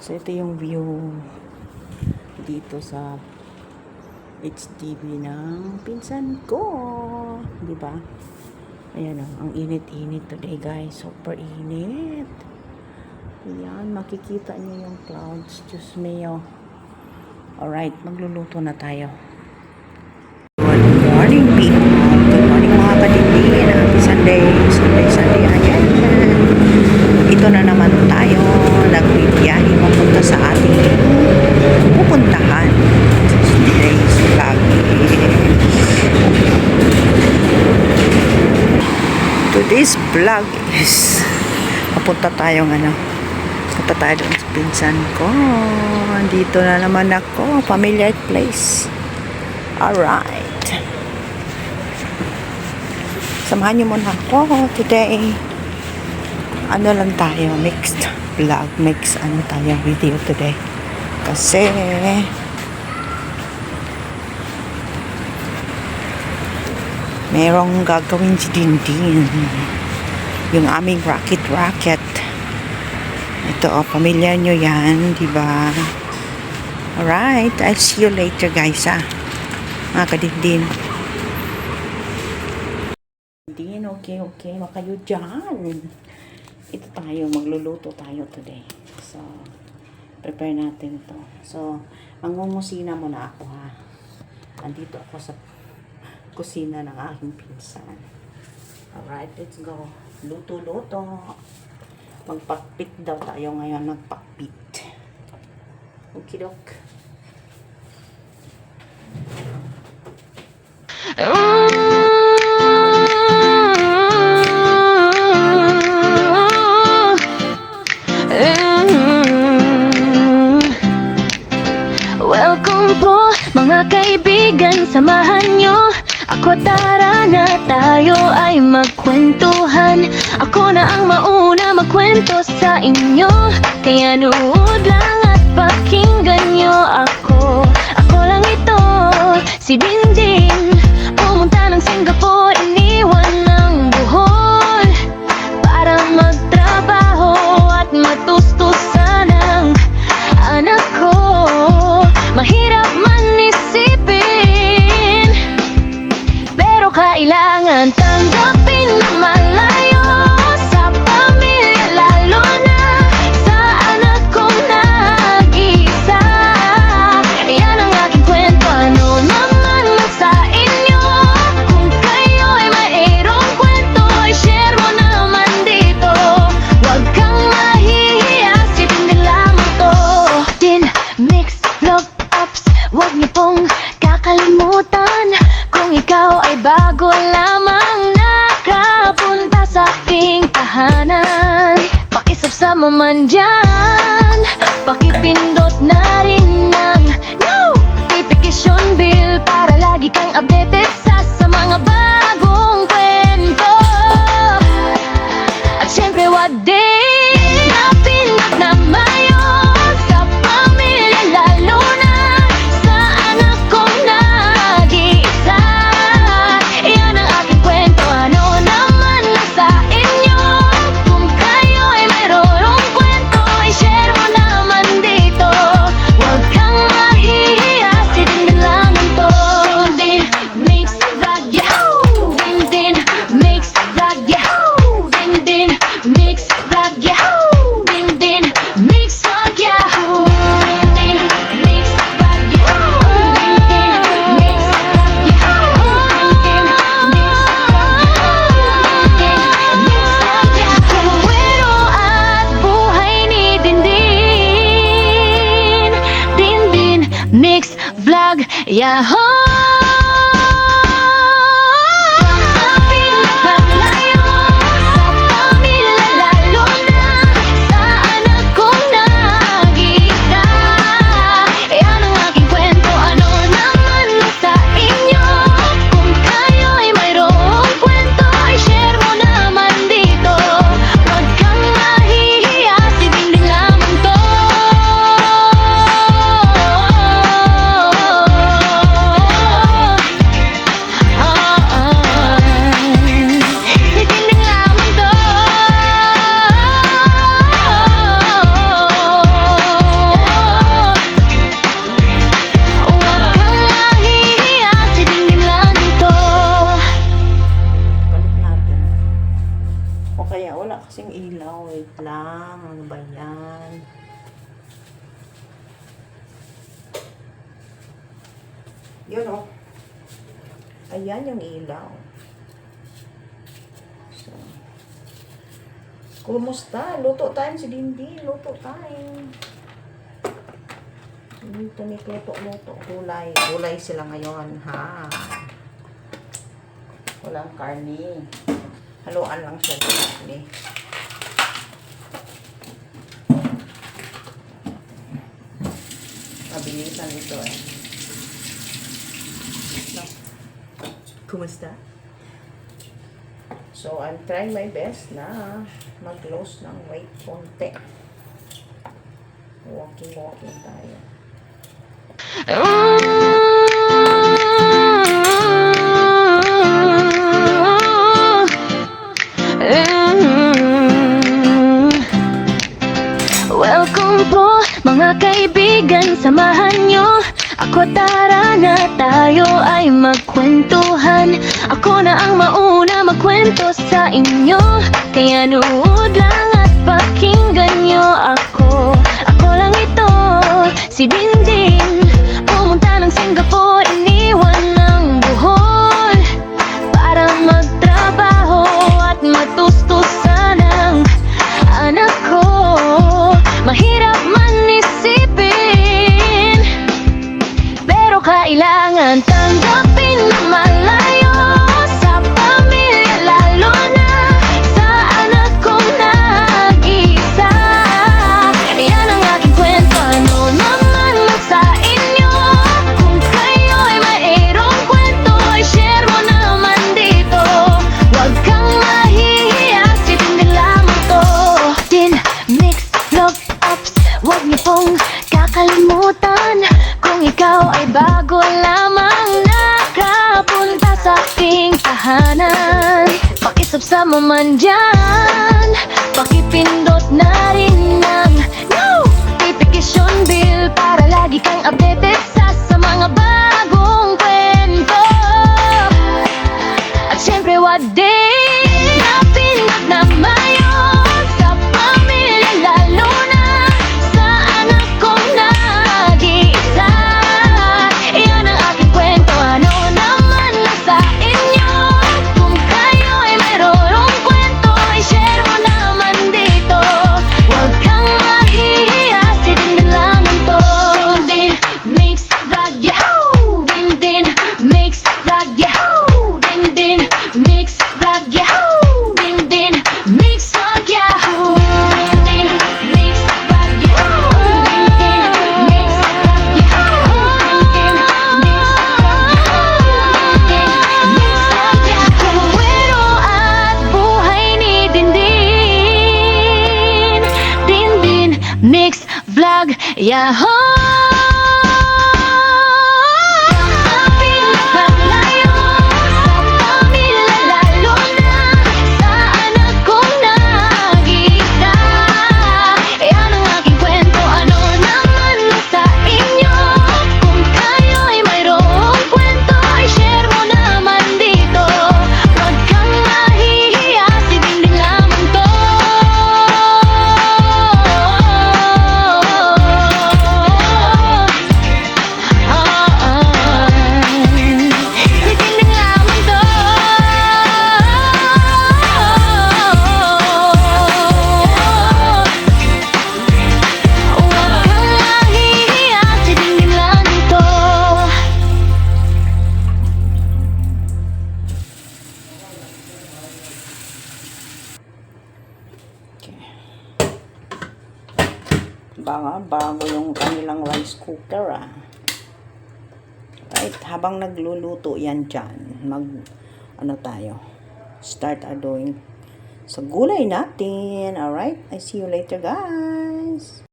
So, ito yung view dito sa HDB ng pinsan ko. Diba? Ayan o, ang init-init today guys. Super init. Ayan, makikita niyo yung clouds. Diyos mio. Alright, magluluto na tayo. Good morning people. Good morning mga kadindin. Happy Sunday. Sunday. Ayan. Ito na naman tayo. Nagbibiyahe mapunta sa ating pupuntahan. Today's vlog. Today's vlog is papunta tayo punta tayo doon sa pinsan ko. Dito na naman ako. Familiar place. Alright. Samahan niyo muna ako today. Ano lang tayo, mixed vlog, tayo video today. Kasi merong gagawin si Dindin. Yung aming rocket. Ito, pamilya nyo yan, diba? Alright, I'll see you later guys, mga kadindin. Din, okay, makayo dyan. Ito tayo, magluluto tayo today. So, prepare natin to. So, mangungusina muna ako Andito ako sa kusina ng aking pinsan. Alright, let's go. Luto. Magpakpit daw tayo ngayon, magpakpit. Okidok. Welcome po mga kaibigan, samahan nyo ako, tara na tayo ay magkwentuhan. Ako na ang mauna magkwento sa inyo, kaya nood lang at pakinggan nyo ako. Ako lang ito, si Dindin, pumunta ng Singapore, iniwan ng buhol para magtrabaho at matustusan ang anak ko. Mahirap man isipin, pero kailangan tanggapin na malayo sa pamilya, lalo na sa anak kong nag-iisa. Yan ang aking kwento, ano naman sa inyo? Kung kayo'y mayroong kwento, i-share mo naman dito. Huwag kang mahihiya, sipin lamang to. Din mix vlog apps, huwag niyo pong kakalimutan. Kung ikaw ay bago lamang nakapunta sa aking tahanan, pakisubsama man dyan, pakipindot na rin ng notification bell para lagi kang updated sa mga bagong kwento. At syempre what day na pinag na mayon sa pamilya, lalo na sa anak kong nag-iisa. Yan ang aking kwento, ano naman sa inyo? Kung kayo ay mayroong kwento, i-share mo naman dito. Huwag kang mahihiya, si Dindin lang ito. Dindin makes vlog, yahoo! Dindin makes vlog, yahoo! Dindin makes vlog, yahoo! Dindin makes vlog, yahoo! Dindin makes vlog, yahoo! Dindin makes vlog, yahoo! Dindin makes vlog, yahoo! Kwento at buhay ni Dindin. Dindin makes vlog, yahoo! kasing ilaw. Wait lang. Ano ba yan? Yun o. Ayan yung ilaw. So, kumusta? Luto time si Dindi. Luto time. Dito ni luto. Gulay. Gulay sila ngayon, ha? Walang karne. Haluan lang siya ng karne. Mabilisan ito eh. No. Kumusta? So, I'm trying my best na mag-lose ng weight konti. Walking tayo. Welcome po mga kaibigan, samahan nyo ako, tara na tayo ay magkwentuhan. Ako na ang mauna magkwento sa inyo, kaya nuod lang at pakinggan nyo ako. Ako lang ito, si Dindin, pumunta ng Singapore, iniwan ng buhol para magtrabaho at matustusan ang anak ko. Mahirap man isipin, pero kailangan tanggapin na malayo sa pamilya, lalo na sa anak kong nag-iisa. Yan ang aking kwento, ano naman sa inyo? Kung kayo'y mayroong kwento, i-share mo naman dito. Huwag kang mahihiya, sipin lamang to. Din mix vlog apps, huwag niyo pong kakalimutan. Kung ikaw ay bago lamang nakapunta sa aking tahanan, pakisubscribe mo man dyan, pakipindot na rin ng notification bell para lagi kang updated sa mga bagong kwento. At syempre, what day na pinag na mayon sa pamilya, lalo na sa anak kong nag-iisa. Iyan ang aking kwento, ano naman sa inyo? Kung kayo ay mayroong kwento, i-share mo naman dito. Huwag kang mahihiya, si Dindin lang ito. Dindin Mix Vlog, yahoo! Dindin Mix Vlog, yahoo! Dindin Mix Vlog, yahoo! Dindin Mix Vlog, yahoo! Dindin Mix Vlog, yahoo! Dindin Mix Vlog, yahoo! Dindin Mix Vlog, yahoo! Kwento at buhay ni Dindin. Dindin Mix Vlog, yahoo! Pinapalayo sa pamilya, lalo na sa anak kong nag-iisa. Yan ang aking kwento, ano naman sa inyo? Kung kayo ay mayroong kwento, i-share mo naman dito. Huwag kang mahihiya, si Dindin lamang to. Si Dindin lamang to. Huwag kang mahihiya, si Dindin lamang to. Okay. Bago yung kanilang rice cooker, ah. Right, habang nagluluto yan dyan, ano tayo, start doing sa gulay natin. Alright, I see you later, guys.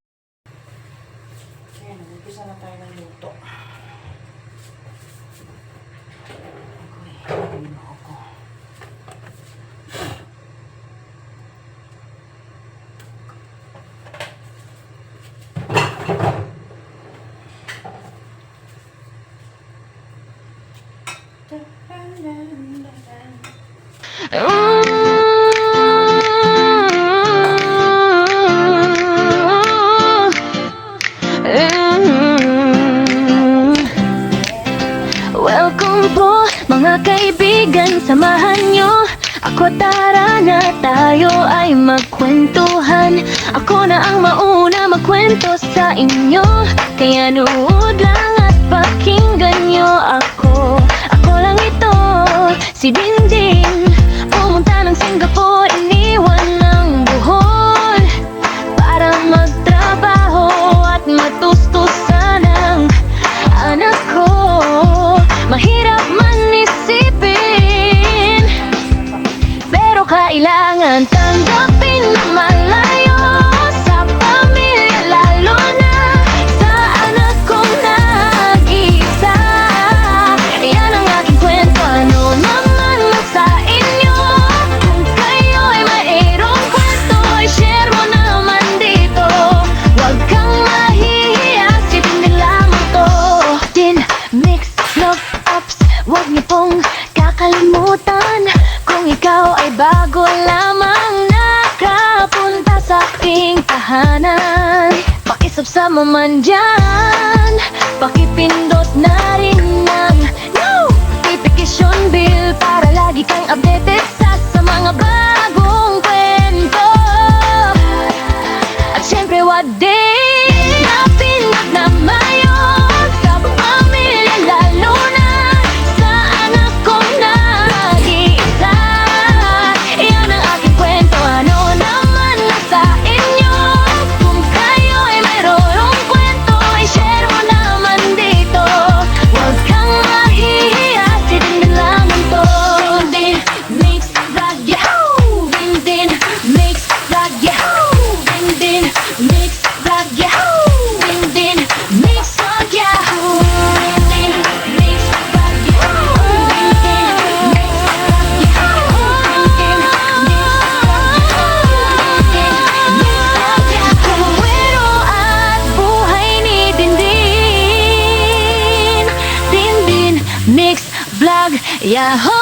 Okay, nag-umpisa na tayo ng luto. Okay, ano ako. kaibigan, samahan nyo ako, tara na tayo ay magkwentuhan. Ako na ang mauna magkwento sa inyo, kaya nood lang at pakinggan nyo ako. Ako lang ito, si Dindin, pumunta ng Singapore, iniwan ng Bohol para magtrabaho at matustusan ang anak ko. Mahirap man isipin, pero kailangan tanggapin na malayo sa pamilya, lalo na sa anak kong nag-iisa. Yan ang aking kwento, ano naman sa inyo? Kung kayo ay mayroong kwento, i-share mo naman dito. Huwag kang mahihiya, sipin din lamang to. Din, mix, love, ups, huwag niyo pong kakalimutan. Kung ikaw ay bago lamang nakapunta sa aking tahanan, pakisubscribe mo man dyan, pakipindot na rin ng notification bell para lagi kang updated sa mga bagong kwento. At syempre, what day na pinag na mayon sa pamilya, lalo na sa anak kong nag-iisa. Yan ang aking kwento, ano naman sa inyo? Kung kayo ay mayroong kwento, i-share mo naman dito. Huwag kang mahihiya, si Dindin lamang to. Dindin Mix Vlog, yahoo! Dindin Mix Vlog, yahoo! Dindin Mix Vlog, yahoo! Dindin Mix Vlog, yahoo! Dindin Mix Vlog, yahoo! Dindin Mix Vlog, yahoo! Dindin Mix Vlog, yahoo! Kwento at buhay ni Dindin, Dindin Mix Vlog, yahoo!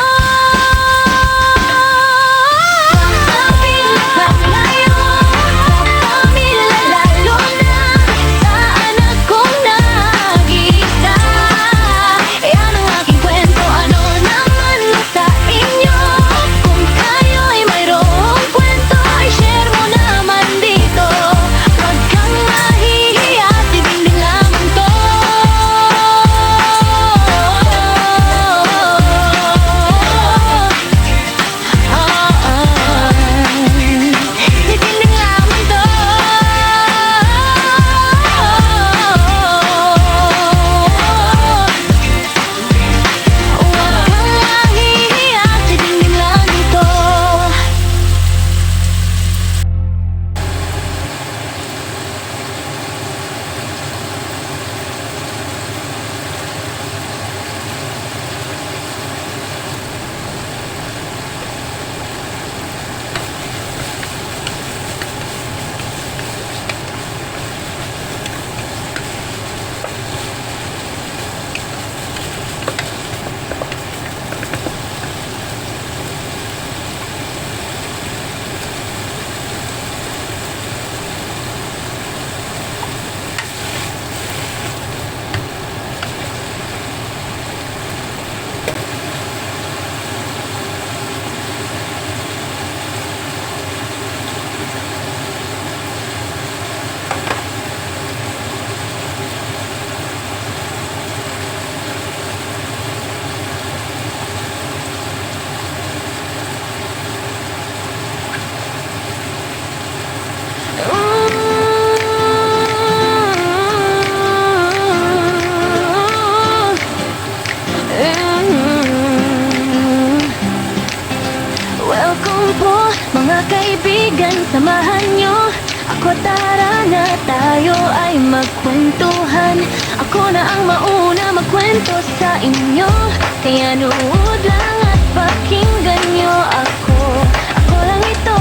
Welcome po mga kaibigan, samahan nyo ako, tara na tayo ay magkwentuhan. Ako na ang mauna magkwento sa inyo, kaya nood lang at pakinggan nyo ako. Ako lang ito,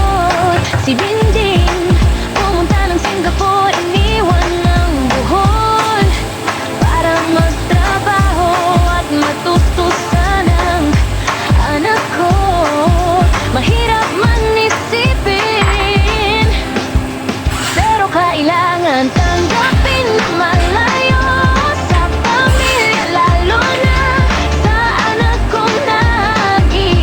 si Dindin, pumunta ng Singapore, iniwan ng Bohol para magtrabaho at matustusan ang anak ko. Mahirap man isipin, pero kailangan tanggapin na malayo sa pamilya, lalo na sa anak kong nag-iisa.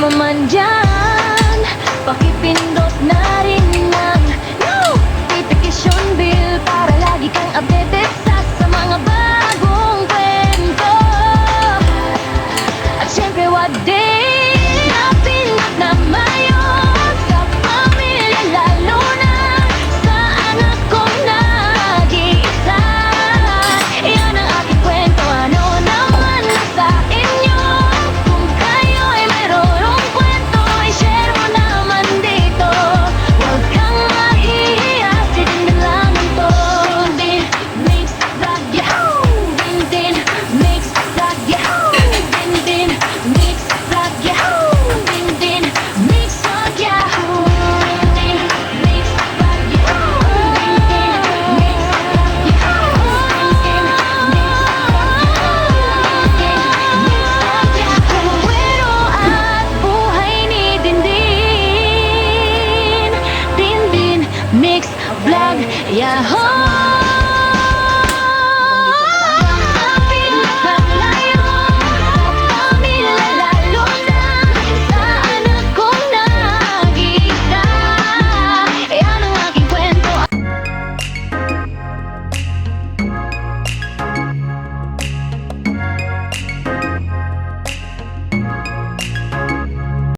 mo man dyan, pakipindot na rin ng notification bell para lagi kang updated sa mga bagong kwento. At syempre, what day na pinag na mayon sa pamilya, lalo na sa anak kong nag-iisa. Iyan ang aking kwento, ano naman na sa inyo? Kung kayo ay mayroong kwento, i-share mo naman dito. Huwag kang mahihiya, sidin lang ito. Din mix vlog, yahoo! Din mix vlog, yahoo! Din mix vlog, yahoo! Din mix vlog, yahoo! Din mix vlog, yahoo! Din mix vlog, yahoo! Kwento at buhay ni Dindin. Dindin mix vlog, yahoo!